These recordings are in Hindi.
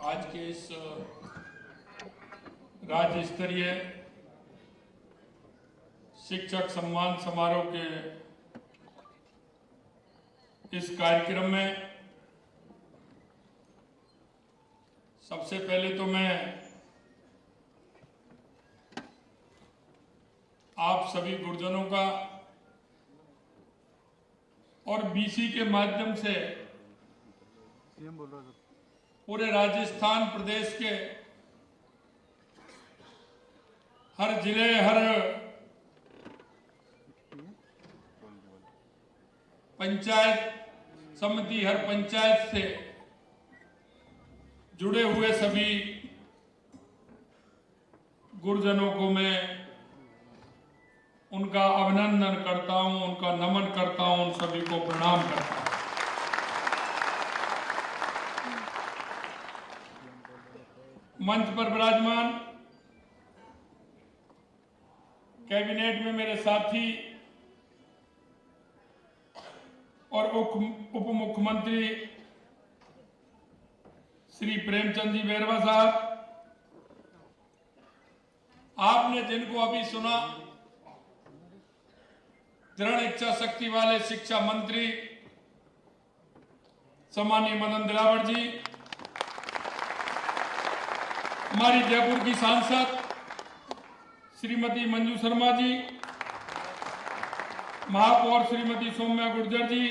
आज के इस राज्य स्तरीय शिक्षक सम्मान समारोह के इस कार्यक्रम में सबसे पहले तो मैं आप सभी गुरुजनों का और बीसी के माध्यम से पूरे राजस्थान प्रदेश के हर जिले, हर पंचायत समिति, हर पंचायत से जुड़े हुए सभी गुरुजनों को मैं उनका अभिनंदन करता हूं, उनका नमन करता हूं, उन सभी को प्रणाम करता हूं। मंच पर विराजमान कैबिनेट में मेरे साथी और उप मुख्यमंत्री श्री प्रेमचंद जी बैरवा साहब, आपने जिनको अभी सुना, दृढ़ इच्छा शक्ति वाले शिक्षा मंत्री सम्माननीय मदन दिलावर जी, हमारी जयपुर की सांसद श्रीमती मंजू शर्मा जी, महापौर श्रीमती सौम्या गुर्जर जी,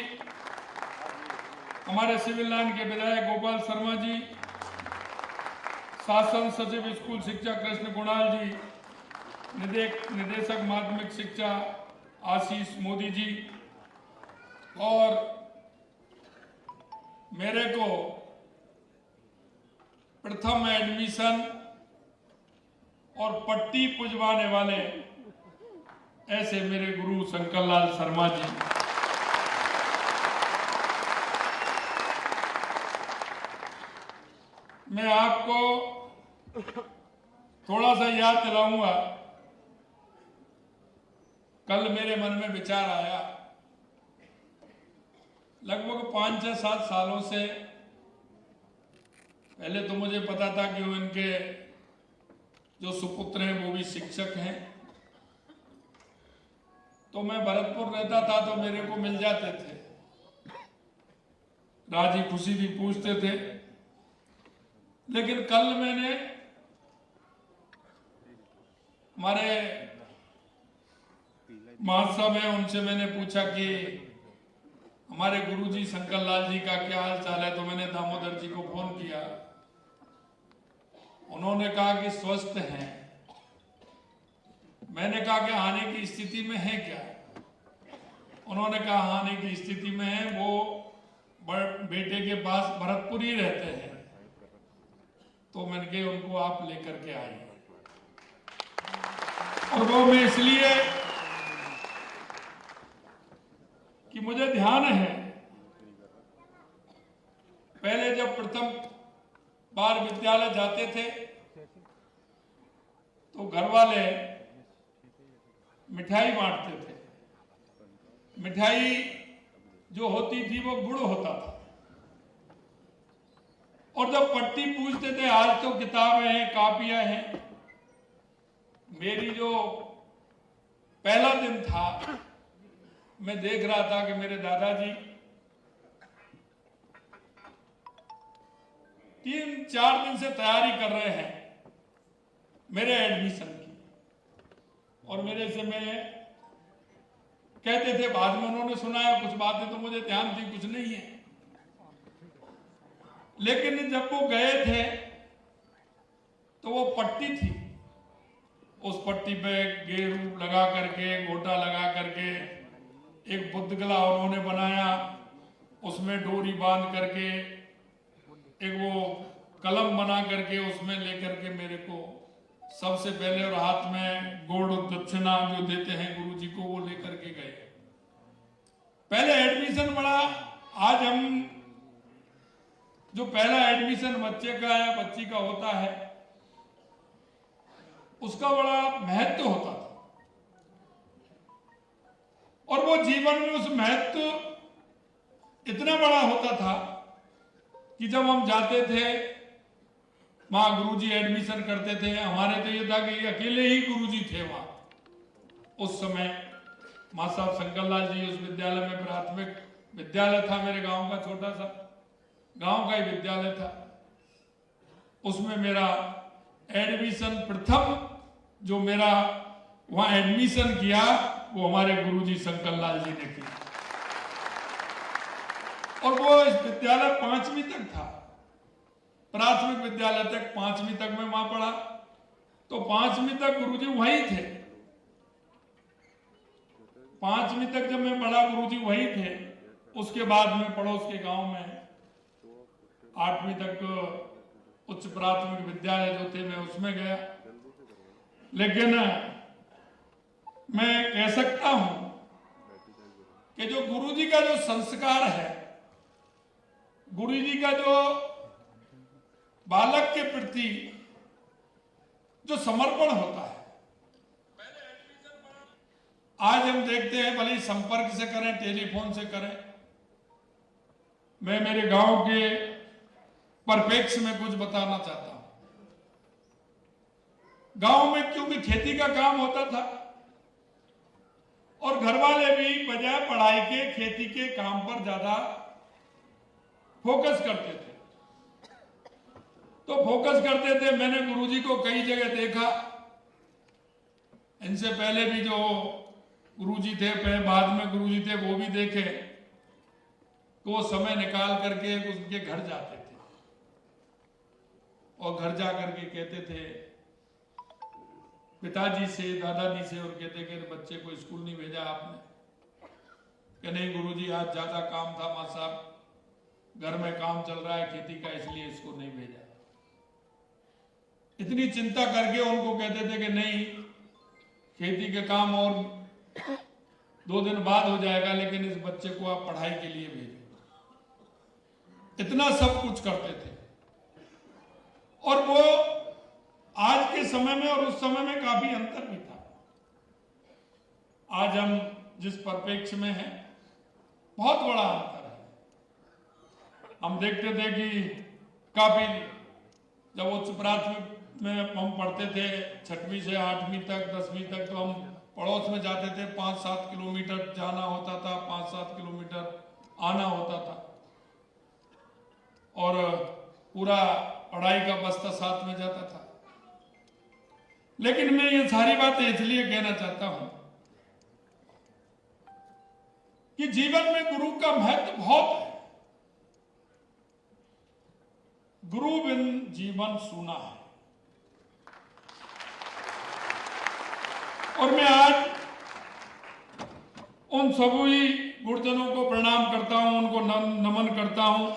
हमारे सिविल लाइन के विधायक गोपाल शर्मा जी, शासन सचिव स्कूल शिक्षा कृष्ण कुणाल जी, निदेशक माध्यमिक शिक्षा आशीष मोदी जी, और मेरे को प्रथम एडमिशन और पट्टी पुजवाने वाले ऐसे मेरे गुरु शंकर लाल शर्मा जी, मैं आपको थोड़ा सा याद दिलाऊंगा। कल मेरे मन में विचार आया, लगभग 5 या 7 सालों से पहले तो मुझे पता था कि वो इनके जो सुपुत्र हैं वो भी शिक्षक हैं, तो मैं भरतपुर रहता था तो मेरे को मिल जाते थे, राजी खुशी भी पूछते थे। लेकिन कल मैंने हमारे महासभ हैं उनसे मैंने पूछा कि हमारे गुरुजी शंकर लाल जी का क्या हाल चाल है, तो मैंने दामोदर जी को फोन किया। उन्होंने कहा कि स्वस्थ हैं। मैंने कहा कि आने की स्थिति में है क्या? उन्होंने कहा आने की स्थिति में है, वो बेटे के पास भरतपुर ही रहते हैं। तो मैंने कहा उनको आप लेकर के आए, और वो मैं इसलिए कि मुझे ध्यान है पहले जब प्रथम बार विद्यालय जाते थे तो घर वाले मिठाई बांटते थे। मिठाई जो होती थी वो गुड़ होता था, और जब पट्टी पूछते थे, आज तो किताबें हैं, कापियां हैं। मेरी जो पहला दिन था, मैं देख रहा था कि मेरे दादाजी 3-4 दिन से तैयारी कर रहे हैं मेरे एडमिशन की, और मेरे से मैं कहते थे, बाद में उन्होंने सुनाया कुछ बातें तो मुझे ध्यान थी, कुछ नहीं है। लेकिन जब वो गए थे तो वो पट्टी थी, उस पट्टी पे गेरू लगा करके, गोटा लगा करके एक बुद्धगला उन्होंने बनाया, उसमें डोरी बांध करके एक वो कलम बना करके उसमें लेकर के मेरे को सबसे पहले, और हाथ में गोड़ दक्षिणा जो देते हैं गुरु जी को, वो लेकर के गए। पहले एडमिशन बड़ा, आज हम जो पहला एडमिशन बच्चे का या बच्ची का होता है उसका बड़ा महत्व होता था, और वो जीवन में उस महत्व इतना बड़ा होता था कि जब हम जाते थे वहां गुरुजी एडमिशन करते थे। हमारे तो ये था कि अकेले ही गुरुजी थे वहां उस समय। मां साहब शंकरलाल जी उस विद्यालय में, प्राथमिक विद्यालय था मेरे गांव का, छोटा सा गांव का ही विद्यालय था, उसमें मेरा एडमिशन, प्रथम जो मेरा वहां एडमिशन किया वो हमारे गुरुजी शंकरलाल जी ने किया। और वो इस विद्यालय 5वीं तक था, प्राथमिक विद्यालय तक 5वीं तक मैं वहां पढ़ा। तो 5वीं तक गुरुजी वहीं थे। 5वीं तक जब मैं पढ़ा गुरुजी वहीं थे। उसके बाद में पड़ोस के गांव में 8वीं तक उच्च प्राथमिक विद्यालय जो थे मैं उसमें गया। लेकिन मैं कह सकता हूं कि जो गुरुजी का जो संस्कार है, गुरुजी का जो बालक के प्रति जो समर्पण होता है, आज हम देखते हैं भले ही संपर्क से करें, टेलीफोन से करें। मैं मेरे गांव के परिप्रेक्ष्य में कुछ बताना चाहता हूं। गांव में क्योंकि खेती का काम होता था और घर वाले भी बजाय पढ़ाई के खेती के काम पर ज्यादा फोकस करते थे। तो फोकस करते थे। मैंने गुरुजी को कई जगह देखा। इनसे पहले भी जो गुरुजी थे, बाद में गुरुजी थे, वो भी देखे तो वो समय निकाल करके उनके घर जाते थे और घर जा करके कहते थे पिताजी से, दादाजी से, और कहते कि बच्चे को स्कूल नहीं भेजा आपने? कि नहीं गुरुजी आज ज्यादा काम था मां साहब, घर में काम चल रहा है खेती का, इसलिए इसको नहीं भेजा। इतनी चिंता करके उनको कहते थे कि नहीं, खेती के काम और 2 दिन बाद हो जाएगा, लेकिन इस बच्चे को आप पढ़ाई के लिए भेजो। इतना सब कुछ करते थे। और वो आज के समय में और उस समय में काफी अंतर भी था। आज हम जिस परिप्रेक्ष्य में हैं, बहुत बड़ा अंतर है। हम देखते थे कि काफी, जब उच्च प्राथमिक में हम पढ़ते थे 6वीं से 8वीं तक, 10वीं तक, तो हम पड़ोस में जाते थे। 5-7 किलोमीटर जाना होता था, 5-7 किलोमीटर आना होता था, और पूरा पढ़ाई का बस्ता साथ में जाता था। लेकिन मैं ये सारी बातें इसलिए कहना चाहता हूं कि जीवन में गुरु का महत्व बहुत है। गुरु बिन जीवन सूना है। और मैं आज उन सभी गुरुजनों को प्रणाम करता हूं, उनको नमन करता हूं,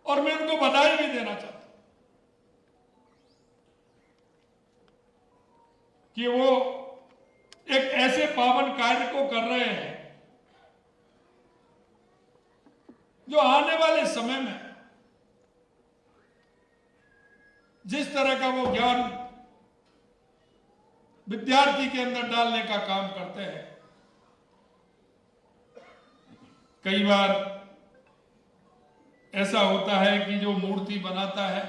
और मैं उनको बधाई भी देना चाहता हूं कि वो एक ऐसे पावन कार्य को कर रहे हैं जो आने वाले समय में जिस तरह का वो ज्ञान विद्यार्थी के अंदर डालने का काम करते हैं। कई बार ऐसा होता है कि जो मूर्ति बनाता है,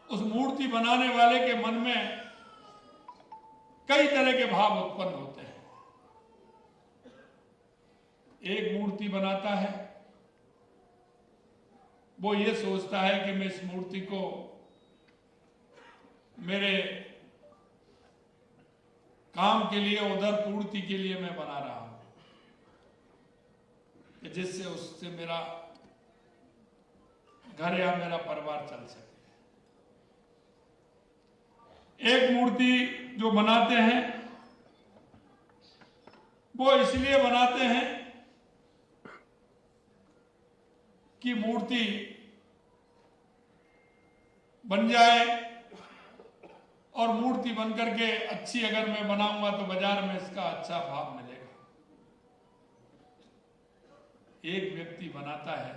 उस मूर्ति बनाने वाले के मन में कई तरह के भाव उत्पन्न होते हैं। एक मूर्ति बनाता है, वो ये सोचता है कि मैं इस मूर्ति को मेरे काम के लिए, उधर पूर्ति के लिए मैं बना रहा हूं, कि जिससे उससे मेरा घर या मेरा परिवार चल सके। एक मूर्ति जो बनाते हैं वो इसलिए बनाते हैं कि मूर्ति बन जाए, और मूर्ति बनकर के अच्छी अगर मैं बनाऊंगा तो बाजार में इसका अच्छा भाव मिलेगा। एक व्यक्ति बनाता है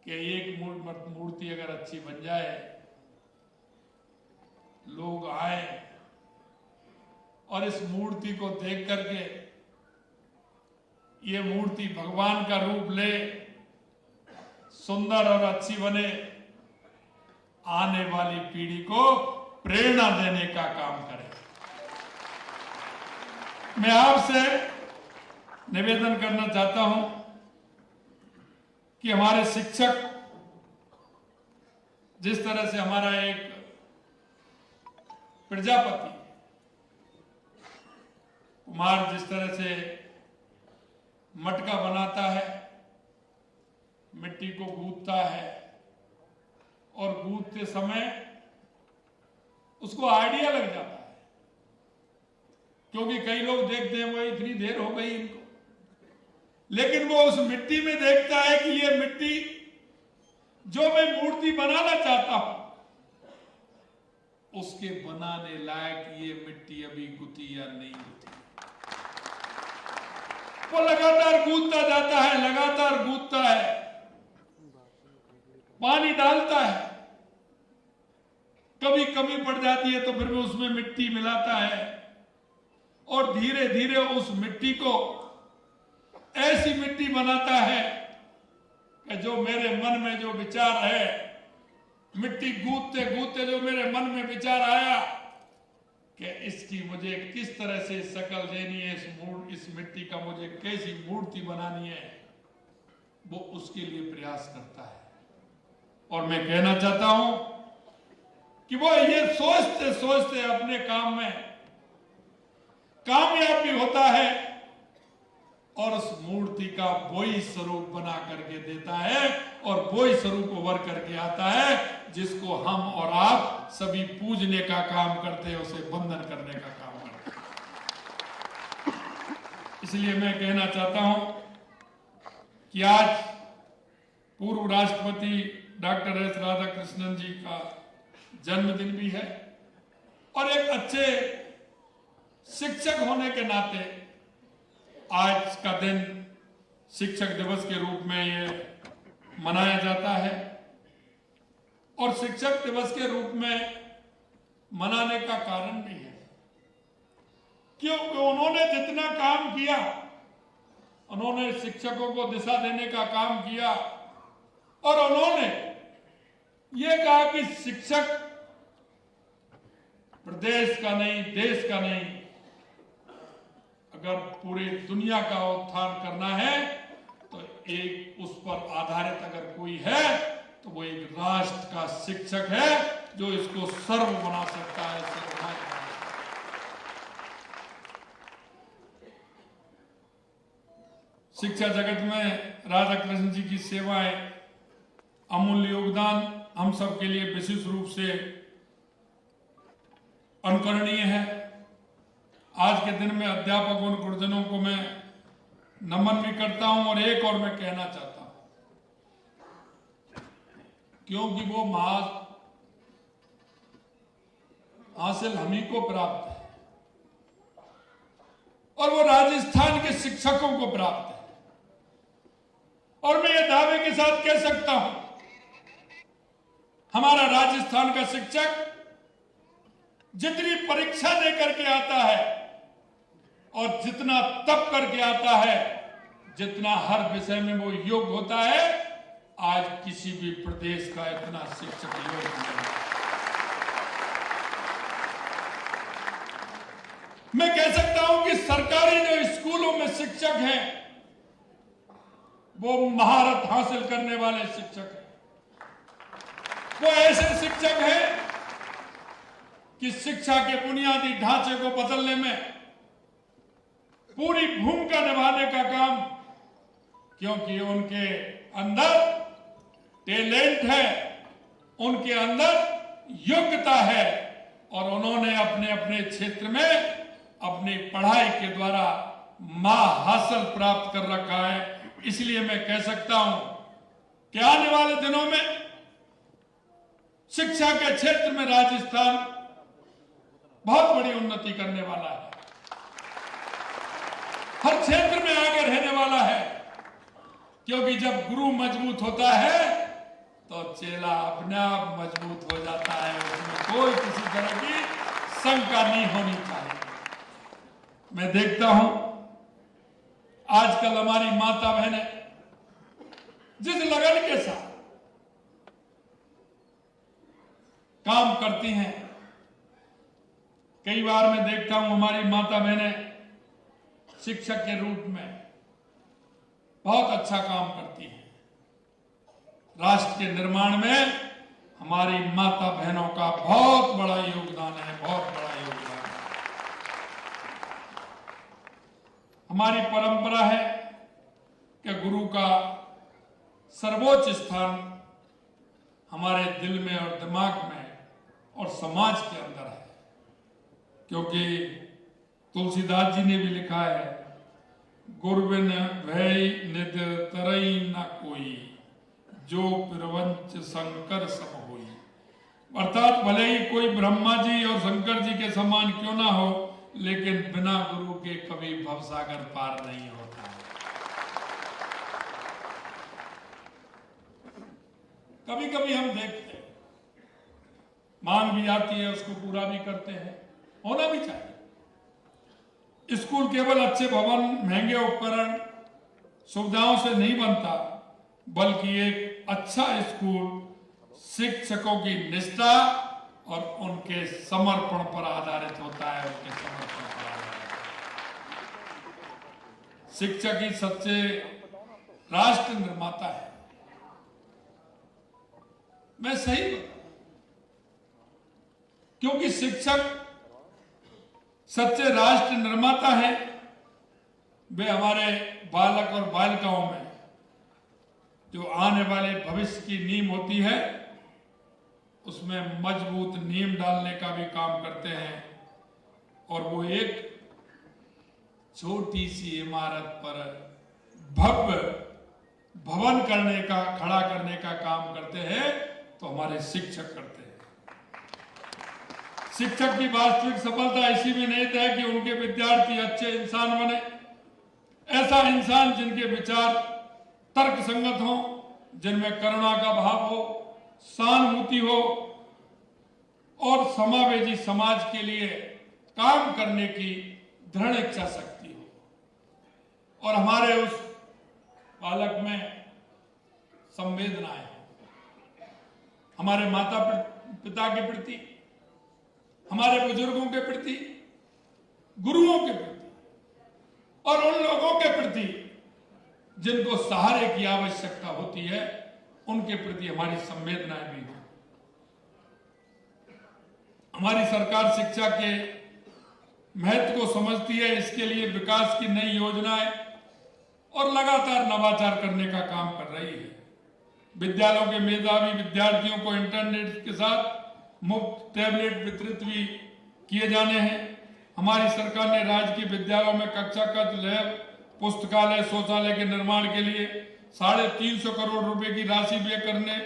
कि एक मूर्ति अगर अच्छी बन जाए, लोग आए और इस मूर्ति को देख करके ये मूर्ति भगवान का रूप ले, सुंदर और अच्छी बने, आने वाली पीढ़ी को प्रेरणा देने का काम करे। मैं आपसे निवेदन करना चाहता हूं कि हमारे शिक्षक जिस तरह से हमारा एक प्रजापति कुमार जिस तरह से मटका बनाता है, मिट्टी को गूंथता है और गूंथते समय उसको आइडिया लग जाता है, क्योंकि कई लोग देखते हैं वो इतनी देर हो गई इनको, लेकिन वो उस मिट्टी में देखता है कि ये मिट्टी जो मैं मूर्ति बनाना चाहता हूं उसके बनाने लायक ये मिट्टी अभी गुथी या नहीं गुथी। वो लगातार गूंथता जाता है, लगातार गूंथता है, पानी डालता है, कभी कमी पड़ जाती है तो फिर वो उसमें मिट्टी मिलाता है और धीरे धीरे उस मिट्टी को ऐसी मिट्टी बनाता है कि जो मेरे मन में जो विचार है, मिट्टी गूंथते गूंथते जो मेरे मन में विचार आया कि इसकी मुझे किस तरह से शक्ल देनी है, इस मिट्टी का मुझे कैसी मूर्ति बनानी है, वो उसके लिए प्रयास करता है। और मैं कहना चाहता हूं कि वो ये सोचते सोचते अपने काम में कामयाब भी होता है और उस मूर्ति का वही स्वरूप बना करके देता है और वही स्वरूप उभर करके आता है जिसको हम और आप सभी पूजने का काम करते हैं, उसे वंदन करने का काम करते हैं। इसलिए मैं कहना चाहता हूं कि आज पूर्व राष्ट्रपति डॉक्टर एस राधाकृष्णन जी का जन्मदिन भी है और एक अच्छे शिक्षक होने के नाते आज का दिन शिक्षक दिवस के रूप में ये मनाया जाता है। और शिक्षक दिवस के रूप में मनाने का कारण भी है क्योंकि उन्होंने जितना काम किया, उन्होंने शिक्षकों को दिशा देने का काम किया और उन्होंने ये कहा कि शिक्षक प्रदेश का नहीं, देश का नहीं, अगर पूरी दुनिया का उत्थान करना है तो एक उस पर आधारित अगर कोई है तो वो एक राष्ट्र का शिक्षक है जो इसको सर्व बना सकता है, सर्वमान्य बना सकता है। शिक्षा जगत में राधाकृष्ण जी की सेवाएं, अमूल्य योगदान हम सब के लिए विशेष रूप से अनुकरणीय है। आज के दिन में अध्यापकों और गुरुजनों को मैं नमन भी करता हूं और एक और मैं कहना चाहता हूं क्योंकि वो महान हासिल हम ही को प्राप्त है और वो राजस्थान के शिक्षकों को प्राप्त है। और मैं ये दावे के साथ कह सकता हूं हमारा राजस्थान का शिक्षक जितनी परीक्षा दे करके आता है और जितना तप करके आता है, जितना हर विषय में वो योग्य होता है, आज किसी भी प्रदेश का इतना शिक्षक योग्य नहीं। मैं कह सकता हूं कि सरकारी जो स्कूलों में शिक्षक हैं वो महारत हासिल करने वाले शिक्षक हैं। वो ऐसे शिक्षक हैं कि शिक्षा के बुनियादी ढांचे को बदलने में पूरी भूमिका निभाने का काम, क्योंकि उनके अंदर टैलेंट है, उनके अंदर योग्यता है और उन्होंने अपने अपने क्षेत्र में अपनी पढ़ाई के द्वारा महाहासिल प्राप्त कर रखा है। इसलिए मैं कह सकता हूं कि आने वाले दिनों में शिक्षा के क्षेत्र में राजस्थान बहुत बड़ी उन्नति करने वाला है, हर क्षेत्र में आगे रहने वाला है, क्योंकि जब गुरु मजबूत होता है तो चेला अपने आप मजबूत हो जाता है। उसमें कोई किसी तरह की शंका नहीं होनी चाहिए। मैं देखता हूं आजकल हमारी माता बहनें जिस लगन के साथ काम करती हैं, कई बार मैं देखता हूं हमारी माता बहनें शिक्षक के रूप में बहुत अच्छा काम करती हैं। राष्ट्र के निर्माण में हमारी माता बहनों का बहुत बड़ा योगदान है, बहुत बड़ा योगदान है। हमारी परंपरा है कि गुरु का सर्वोच्च स्थान हमारे दिल में और दिमाग में और समाज के अंदर है, क्योंकि तुलसीदास जी ने भी लिखा है, गुरबिन भय निध तरई न कोई, जो प्रवंच शंकर सब होई। अर्थात भले ही कोई ब्रह्मा जी और शंकर जी के समान क्यों ना हो, लेकिन बिना गुरु के कभी भवसागर पार नहीं होता। कभी कभी हम देखते हैं मांग भी आती है, उसको पूरा भी करते हैं, होना भी चाहिए। स्कूल केवल अच्छे भवन, महंगे उपकरण, सुविधाओं से नहीं बनता, बल्कि एक अच्छा स्कूल शिक्षकों की निष्ठा और उनके समर्पण पर आधारित होता है, उनके समर्पण पर आधारित। शिक्षक ही सच्चे राष्ट्र निर्माता है। मैं सही बताऊं, क्योंकि शिक्षक सच्चे राष्ट्र निर्माता है। वे हमारे बालक और बालिकाओं में जो आने वाले भविष्य की नींव होती है, उसमें मजबूत नींव डालने का भी काम करते हैं, और वो एक छोटी सी इमारत पर भव्य भवन खड़ा करने का काम करते हैं, तो हमारे शिक्षक करते हैं। शिक्षक की वास्तविक सफलता इसी में निहित है कि उनके विद्यार्थी अच्छे इंसान बने, ऐसा इंसान जिनके विचार तर्क संगत हो, जिनमें करुणा का भाव हो, सहानुभूति हो और समावेशी समाज के लिए काम करने की दृढ़ इच्छा शक्ति हो, और हमारे उस बालक में संवेदनाएं, हमारे माता पिता के प्रति, हमारे बुजुर्गों के प्रति, गुरुओं के प्रति और उन लोगों के प्रति जिनको सहारे की आवश्यकता होती है, उनके प्रति हमारी संवेदनाएं भी हो। हमारी सरकार शिक्षा के महत्व को समझती है, इसके लिए विकास की नई योजनाएं और लगातार नवाचार करने का काम कर रही है। विद्यालयों के मेधावी विद्यार्थियों को इंटरनेट के साथ मुफ्त टैबलेट वितरित भी किए जाने हैं। हमारी सरकार ने राज्य के विद्यालयों में कक्षा कक्ष, लैब, पुस्तकालय, शौचालय के निर्माण के लिए 350 करोड़ रुपए की राशि व्यय करने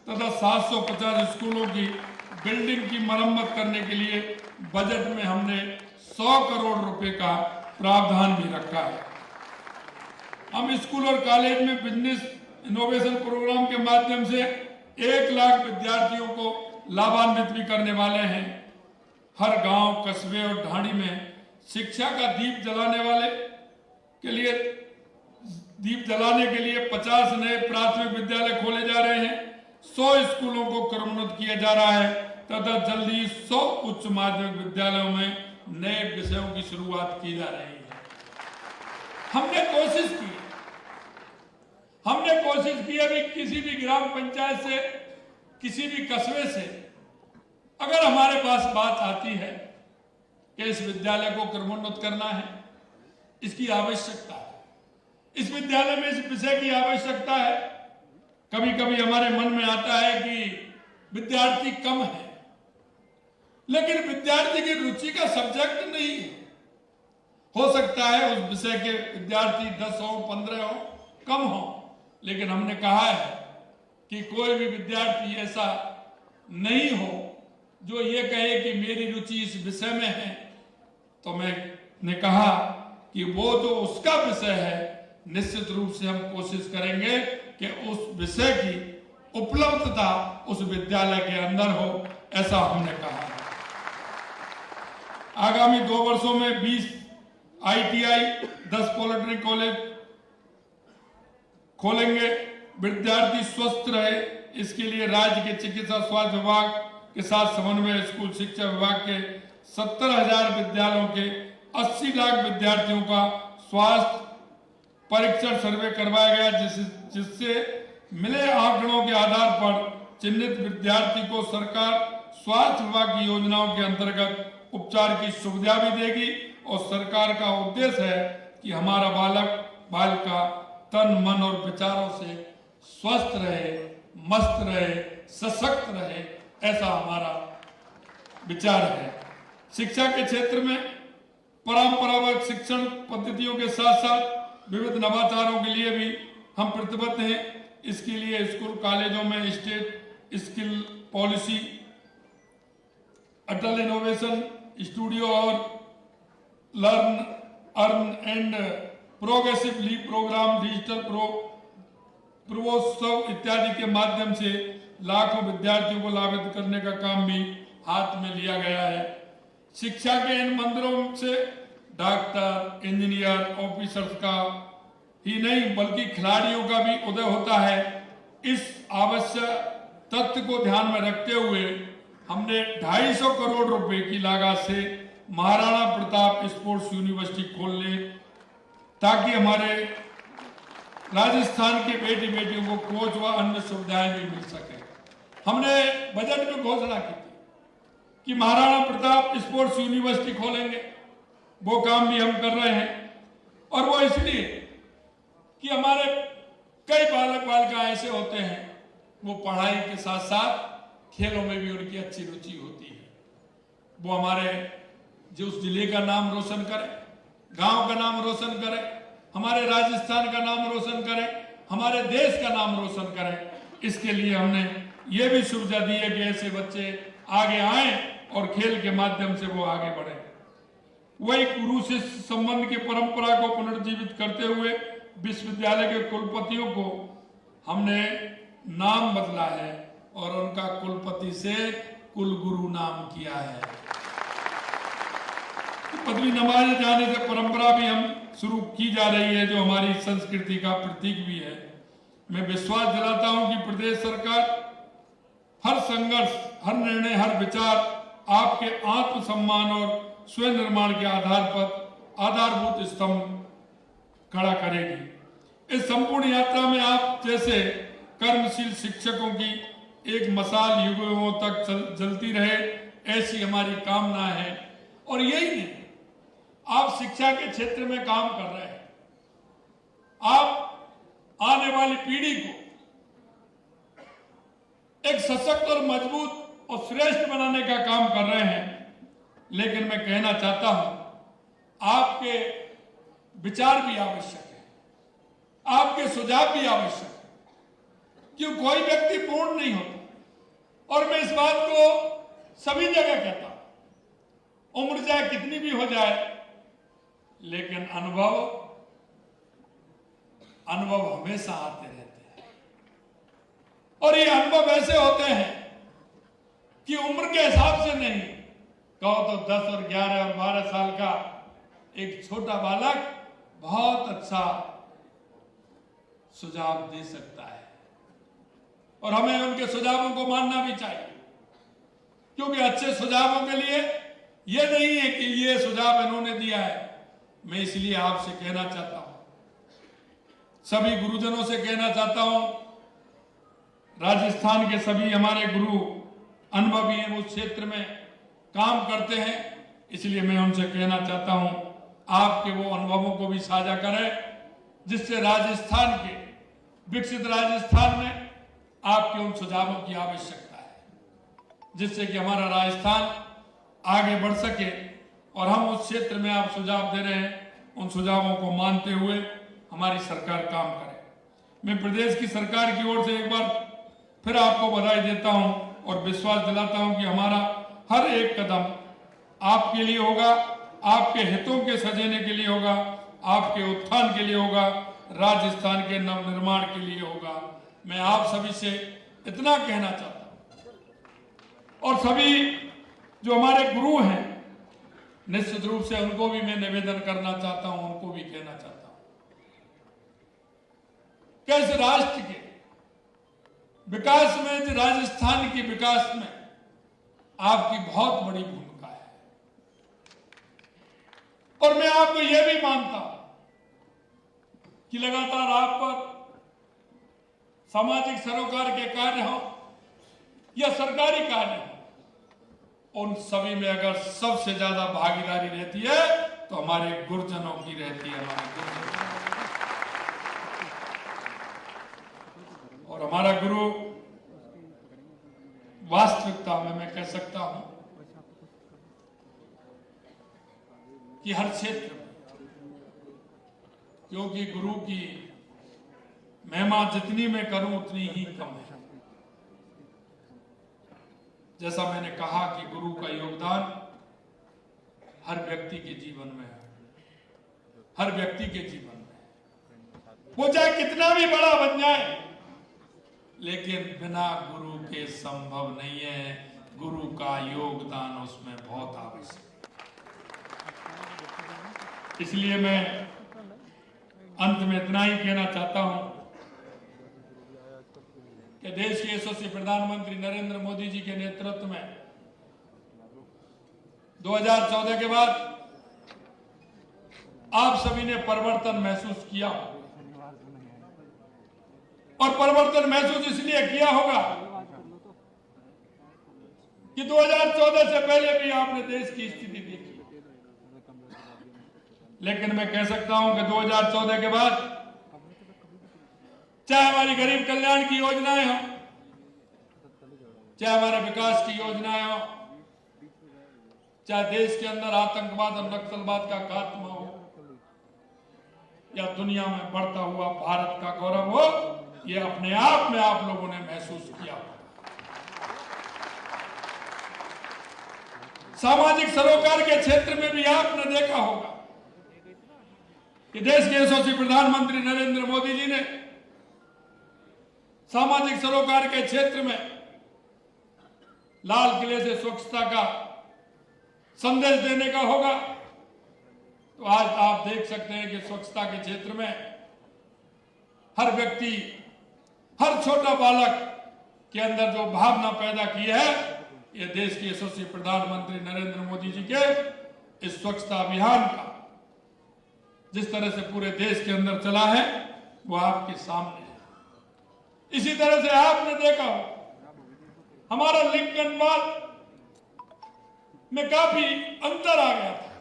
तथा 750 स्कूलों की बिल्डिंग की मरम्मत करने के लिए बजट में हमने 100 करोड़ रुपए का प्रावधान भी रखा है। हम स्कूल और कॉलेज में बिजनेस इनोवेशन प्रोग्राम के माध्यम से 1 लाख विद्यार्थियों को लाभान्वित भी करने वाले हैं। हर गांव, कस्बे और ढाणी में शिक्षा का दीप जलाने के लिए 50 नए प्राथमिक विद्यालय खोले जा रहे हैं। 100 स्कूलों को क्रमोन्नत किया जा रहा है तथा जल्दी 100 उच्च माध्यमिक विद्यालयों में नए विषयों की शुरुआत की जा रही है। हमने कोशिश की अभी किसी भी ग्राम पंचायत से, किसी भी कस्बे से अगर हमारे पास बात आती है कि इस विद्यालय को क्रमोन्नत करना है, इसकी आवश्यकता है, इस विद्यालय में इस विषय की आवश्यकता है, कभी कभी हमारे मन में आता है कि विद्यार्थी कम है, लेकिन विद्यार्थी की रुचि का सब्जेक्ट नहीं है। हो सकता है उस विषय के विद्यार्थी 10 हो, 15 हो, कम हो, लेकिन हमने कहा है कि कोई भी विद्यार्थी ऐसा नहीं हो जो ये कहे कि मेरी रुचि इस विषय में है। तो मैंने कहा कि वो जो उसका विषय है, निश्चित रूप से हम कोशिश करेंगे कि उस विषय की उपलब्धता उस विद्यालय के अंदर हो, ऐसा हमने कहा। आगामी 2 वर्षों में 20 ITI, 10 पॉलिटेक्निक कॉलेज खोलेंगे। विद्यार्थी स्वस्थ रहे, इसके लिए राज्य के चिकित्सा स्वास्थ्य विभाग के साथ समन्वय स्कूल शिक्षा विभाग के 70,000 विद्यालयों के 80 लाख विद्यार्थियों का स्वास्थ्य परीक्षण सर्वे करवाया गया, जिससे मिले आंकड़ों के आधार पर चिन्हित विद्यार्थी को सरकार स्वास्थ्य विभाग की योजनाओं के अंतर्गत उपचार की सुविधा भी देगी। और सरकार का उद्देश्य है कि हमारा बालिका तन मन और विचारों से स्वस्थ रहे, मस्त रहे, सशक्त रहे, ऐसा हमारा विचार है। शिक्षा के क्षेत्र में परंपरागत शिक्षण पद्धतियों के साथ साथ विविध नवाचारों के लिए भी हम प्रतिबद्ध हैं। इसके लिए स्कूल कॉलेजों में state skill policy, Atal innovation studio और learn earn and progressive leave program, digital Purvotsav इत्यादि के माध्यम से लाखों विद्यार्थियों को लाभान्वित करने का काम भी हाथ में लिया गया है। शिक्षा के इन मंदिरों से डॉक्टर, इंजीनियर, ऑफिसर्स का ही नहीं बल्कि खिलाड़ियों का भी उदय होता है। इस आवश्यक तथ्य को ध्यान में रखते हुए हमने 250 करोड़ रुपए की लागत से महाराणा प्रताप स्पोर्ट्स यूनिवर्सिटी खोलने, ताकि हमारे राजस्थान के बेटी बेटियों को कोच व अन्य सुविधाएं भी मिल सके। हमने बजट में घोषणा की थी कि महाराणा प्रताप स्पोर्ट्स यूनिवर्सिटी खोलेंगे, वो काम भी हम कर रहे हैं। और वो इसलिए कि हमारे कई बालक बालिकाएं ऐसे होते हैं, वो पढ़ाई के साथ साथ खेलों में भी उनकी अच्छी रुचि होती है। वो हमारे जो उस जिले का नाम रोशन करे, गांव का नाम रोशन करे, हमारे राजस्थान का नाम रोशन करे, हमारे देश का नाम रोशन करे। इसके लिए हमने ये भी सुविधा दी है कि ऐसे बच्चे आगे आए और खेल के माध्यम से वो आगे बढ़े। वही गुरु शिष्य संबंध की परंपरा को पुनर्जीवित करते हुए विश्वविद्यालय के कुलपतियों को हमने नाम बदला है और उनका कुलपति से कुलगुरु नाम किया है। पदवी नवाजे जाने से परंपरा भी हम शुरू की जा रही है, जो हमारी संस्कृति का प्रतीक भी है। मैं विश्वास दिलाता हूं कि प्रदेश सरकार हर संघर्ष, हर निर्णय, हर विचार आपके आत्मसम्मान और स्वयं निर्माण के आधार पर आधारभूत स्तंभ खड़ा करेगी। इस संपूर्ण यात्रा में आप जैसे कर्मशील शिक्षकों की एक मसाल युगों तक जलती रहे, ऐसी हमारी कामना है। और यही नहीं, आप शिक्षा के क्षेत्र में काम कर रहे हैं, आप आने वाली पीढ़ी को एक सशक्त और मजबूत और श्रेष्ठ बनाने का काम कर रहे हैं। लेकिन मैं कहना चाहता हूं, आपके विचार भी आवश्यक है, आपके सुझाव भी आवश्यक है, क्यों कोई व्यक्ति पूर्ण नहीं होता। और मैं इस बात को सभी जगह कहता हूं, उम्र चाहे कितनी भी हो जाए, लेकिन अनुभव हमेशा आते रहते हैं। और ये अनुभव ऐसे होते हैं कि उम्र के हिसाब से नहीं, कहो तो 10 और 11 और 12 साल का एक छोटा बालक बहुत अच्छा सुझाव दे सकता है, और हमें उनके सुझावों को मानना भी चाहिए। क्योंकि अच्छे सुझावों के लिए यह नहीं है कि ये सुझाव इन्होंने दिया है। मैं इसलिए आपसे कहना चाहता हूं, सभी गुरुजनों से कहना चाहता हूं, राजस्थान के सभी हमारे गुरु अनुभवी हैं, उस क्षेत्र में काम करते हैं, इसलिए मैं उनसे कहना चाहता हूं, आपके वो अनुभवों को भी साझा करें, जिससे राजस्थान के विकसित राजस्थान में आपके उन सुझावों की आवश्यकता है, जिससे कि हमारा राजस्थान आगे बढ़ सके। और हम उस क्षेत्र में आप सुझाव दे रहे हैं, उन सुझावों को मानते हुए हमारी सरकार काम करे। मैं प्रदेश की सरकार की ओर से एक बार फिर आपको बधाई देता हूं और विश्वास दिलाता हूं कि हमारा हर एक कदम आपके लिए होगा, आपके हितों के सजेने के लिए होगा, आपके उत्थान के लिए होगा, राजस्थान के नवनिर्माण के लिए होगा। मैं आप सभी से इतना कहना चाहता हूं, और सभी जो हमारे गुरु हैं, निश्चित रूप से उनको भी मैं निवेदन करना चाहता हूं, उनको भी कहना चाहता हूं कैसे राष्ट्र के विकास में, राजस्थान के विकास में आपकी बहुत बड़ी भूमिका है। और मैं आपको यह भी मानता हूं कि लगातार आप पर सामाजिक सरोकार के कार्य हो या सरकारी कार्य हो, उन सभी में अगर सबसे ज्यादा भागीदारी रहती है तो हमारे गुरुजनों की रहती है, हमारे गुरुजनों। और हमारा गुरु वास्तविकता में मैं कह सकता हूं कि हर क्षेत्र में, क्योंकि गुरु की महिमा जितनी मैं करूं उतनी ही कम है। जैसा मैंने कहा कि गुरु का योगदान हर व्यक्ति के जीवन में है, हर व्यक्ति के जीवन में, वो चाहे कितना भी बड़ा बन जाए, लेकिन बिना गुरु के संभव नहीं है। गुरु का योगदान उसमें बहुत आवश्यक है। इसलिए मैं अंत में इतना ही कहना चाहता हूं कि देश के यशस्वी प्रधानमंत्री नरेंद्र मोदी जी के नेतृत्व में 2014 के बाद आप सभी ने परिवर्तन महसूस किया, और परिवर्तन महसूस इसलिए किया होगा कि 2014 से पहले भी आपने देश की स्थिति देखी। लेकिन मैं कह सकता हूं कि 2014 के बाद चाहे हमारी गरीब कल्याण की योजनाएं हो, चाहे हमारे विकास की योजनाएं हो, चाहे देश के अंदर आतंकवाद और नक्सलवाद का खात्मा हो, या दुनिया में बढ़ता हुआ भारत का गौरव हो, ये अपने आप में आप लोगों ने महसूस किया। सामाजिक सरोकार के क्षेत्र में भी आपने देखा होगा कि देश के यशस्वी प्रधानमंत्री नरेंद्र मोदी जी ने सामाजिक सरोकार के क्षेत्र में लाल किले से स्वच्छता का संदेश देने का होगा, तो आज आप देख सकते हैं कि स्वच्छता के क्षेत्र में हर व्यक्ति, हर छोटा बालक के अंदर जो भावना पैदा की है, ये देश के यशस्वी प्रधानमंत्री नरेंद्र मोदी जी के इस स्वच्छता अभियान का जिस तरह से पूरे देश के अंदर चला है, वो आपके सामने है। इसी तरह से आपने देखा हो हमारा लिंग अनुपात में काफी अंतर आ गया था,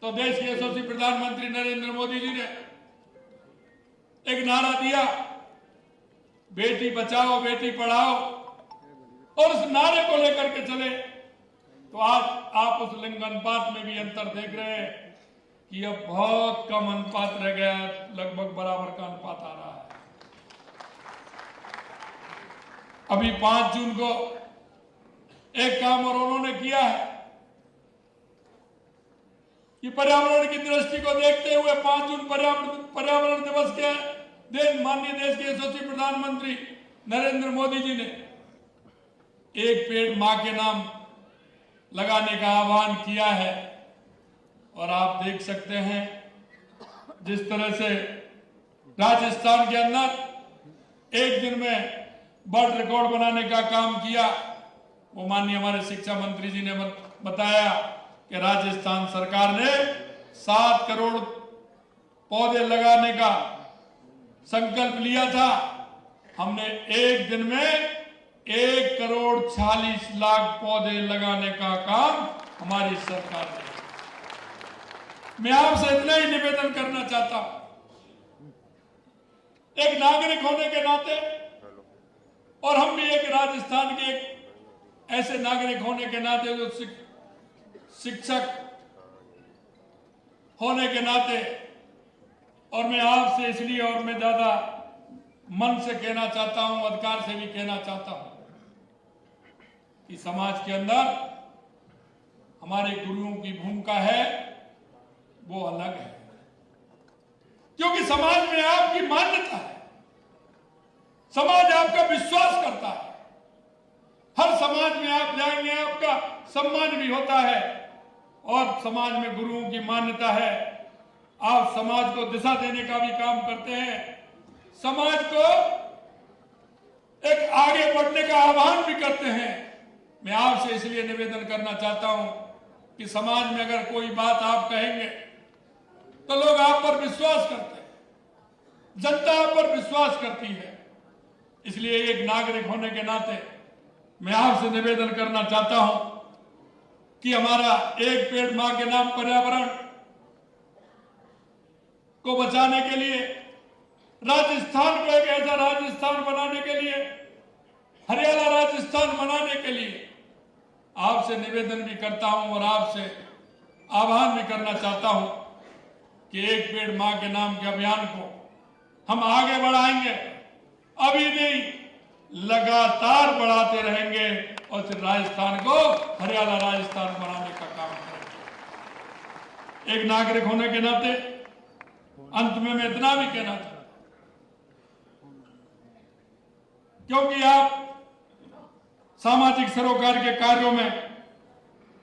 तो देश के यशस्वी प्रधानमंत्री नरेंद्र मोदी जी ने एक नारा दिया, बेटी बचाओ बेटी पढ़ाओ, और उस नारे को लेकर के चले, तो आज आप उस लिंग अनुपात में भी अंतर देख रहे हैं कि अब बहुत कम अनुपात रह गया, लगभग बराबर का अनुपात आ रहा है। अभी 5 जून को एक काम और उन्होंने किया है कि पर्यावरण की दृष्टि को देखते हुए 5 जून पर्यावरण दिवस के दिन माननीय देश के यशस्वी प्रधानमंत्री नरेंद्र मोदी जी ने एक पेड़ मां के नाम लगाने का आह्वान किया है। और आप देख सकते हैं जिस तरह से राजस्थान के अंदर एक दिन में वर्ल्ड रिकॉर्ड बनाने का काम किया, वो माननीय हमारे शिक्षा मंत्री जी ने बताया कि राजस्थान सरकार ने 7 करोड़ पौधे लगाने का संकल्प लिया था। हमने एक दिन में 1 करोड़ 46 लाख पौधे लगाने का काम हमारी सरकार ने। मैं आपसे इतना ही निवेदन करना चाहता हूं, एक नागरिक होने के नाते, और हम भी एक राजस्थान के एक ऐसे नागरिक होने के नाते, जो शिक्षक होने के नाते, और मैं आपसे इसलिए और मैं ज्यादा मन से कहना चाहता हूं, अधिकार से भी कहना चाहता हूं कि समाज के अंदर हमारे गुरुओं की भूमिका है, वो अलग है, क्योंकि समाज में आपकी मान्यता है, समाज आपका विश्वास करता है, हर समाज में आप जाएंगे आपका सम्मान भी होता है, और समाज में गुरुओं की मान्यता है, आप समाज को दिशा देने का भी काम करते हैं, समाज को एक आगे बढ़ने का आह्वान भी करते हैं। मैं आपसे इसलिए निवेदन करना चाहता हूं कि समाज में अगर कोई बात आप कहेंगे तो लोग आप पर विश्वास करते हैं, जनता आप पर विश्वास करती है। इसलिए एक नागरिक होने के नाते मैं आपसे निवेदन करना चाहता हूं कि हमारा एक पेड़ मां के नाम पर्यावरण को बचाने के लिए, राजस्थान को एक ऐसा राजस्थान बनाने के लिए, हरियाणा राजस्थान बनाने के लिए आपसे निवेदन भी करता हूं और आपसे आह्वान भी करना चाहता हूं कि एक पेड़ मां के नाम के अभियान को हम आगे बढ़ाएंगे। अभी नहीं, लगातार बढ़ाते रहेंगे और फिर राजस्थान को हरियाणा राजस्थान बनाने का काम करेंगे। एक नागरिक होने के नाते अंत में मैं इतना भी कहना चाहता हूं, क्योंकि आप सामाजिक सरोकार के कार्यों में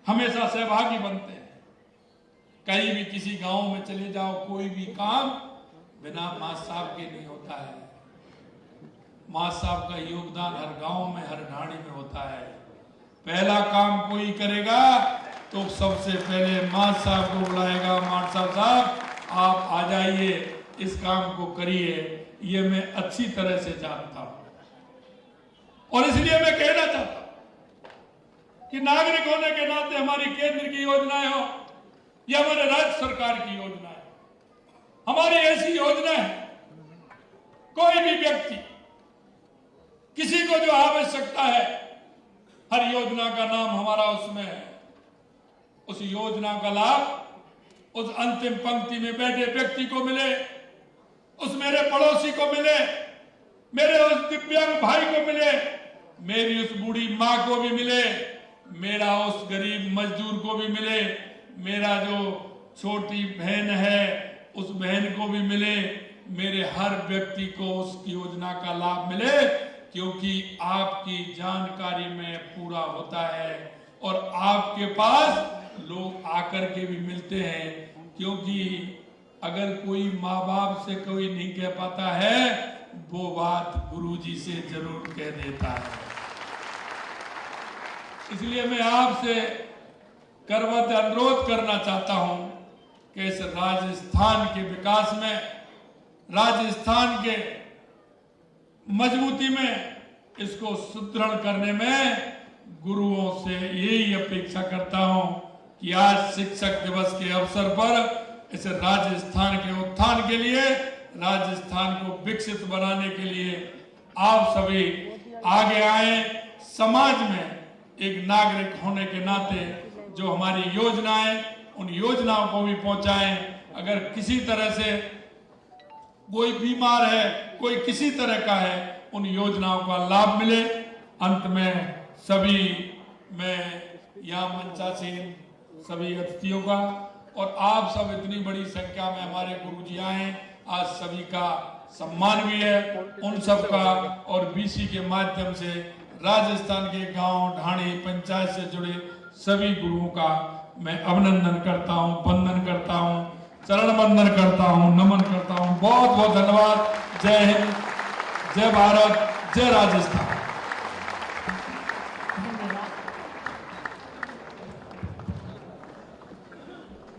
हमेशा सहभागी बनते हैं। कहीं भी किसी गांव में चले जाओ, कोई भी काम बिना मां साहब के नहीं होता है। मां साहब का योगदान हर गांव में, हर ढाणी में होता है। पहला काम कोई करेगा तो सबसे पहले मां साहब को बुलाएगा, मां साहब आप आ जाइए, इस काम को करिए। ये मैं अच्छी तरह से जानता हूं और इसलिए मैं कहना चाहता हूं कि नागरिक होने के नाते हमारी केंद्र की योजनाएं हो या हमारे राज्य सरकार की योजनाएं, हमारी ऐसी योजना है, कोई भी व्यक्ति किसी को जो आवश्यकता है, हर योजना का नाम हमारा उसमें है। उस योजना का लाभ उस अंतिम पंक्ति में बैठे व्यक्ति को मिले, उस मेरे पड़ोसी को मिले, मेरे उस दिव्यांग भाई को मिले, मेरी उस बूढ़ी मां को भी मिले, मेरा उस गरीब मजदूर को भी मिले, मेरा जो छोटी बहन है उस बहन को भी मिले, मेरे हर व्यक्ति को उस योजना का लाभ मिले, क्योंकि आपकी जानकारी में पूरा होता है और आपके पास लोग आकर के भी मिलते हैं। क्योंकि अगर कोई माँ बाप से कोई नहीं कह पाता है, वो बात गुरुजी से जरूर कह देता है। इसलिए मैं आपसे करवत अनुरोध करना चाहता हूं कि इस राजस्थान के विकास में, राजस्थान के मजबूती में, इसको सुदृढ़ करने में गुरुओं से यही अपेक्षा करता हूं कि आज शिक्षक दिवस के अवसर पर इस राजस्थान के उत्थान के लिए, राजस्थान को विकसित बनाने के लिए आप सभी आगे आए। समाज में एक नागरिक होने के नाते जो हमारी योजनाएं, उन योजनाओं को भी पहुंचाएं। अगर किसी तरह से कोई बीमार है, कोई किसी तरह का है, उन योजनाओं का लाभ मिले। अंत में सभी, मैं यहाँ मंचासीन सभी अतिथियों का और आप सब इतनी बड़ी संख्या में हमारे गुरुजी आए, आज सभी का सम्मान भी है, उन सब का और बीसी के माध्यम से राजस्थान के गांव, ढाणी, पंचायत से जुड़े सभी गुरुओं का मैं अभिनंदन करता हूं, वंदन करता हूं, चरण वंदन करता हूं, नमन करता हूं। बहुत बहुत धन्यवाद। जय हिंद, जय भारत, जय राजस्थान।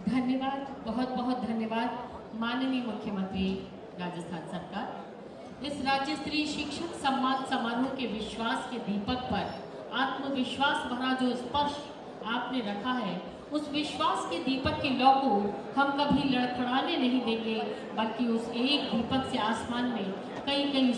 धन्यवाद, बहुत बहुत धन्यवाद माननीय मुख्यमंत्री राजस्थान सरकार। इस राज्य स्तरीय शिक्षक सम्मान समारोह के विश्वास के दीपक पर आत्मविश्वास भरा जो स्पर्श आपने रखा है, उस विश्वास के दीपक के लौ को हम कभी लड़खड़ाने नहीं देंगे, बल्कि उस एक दीपक से आसमान में कई कई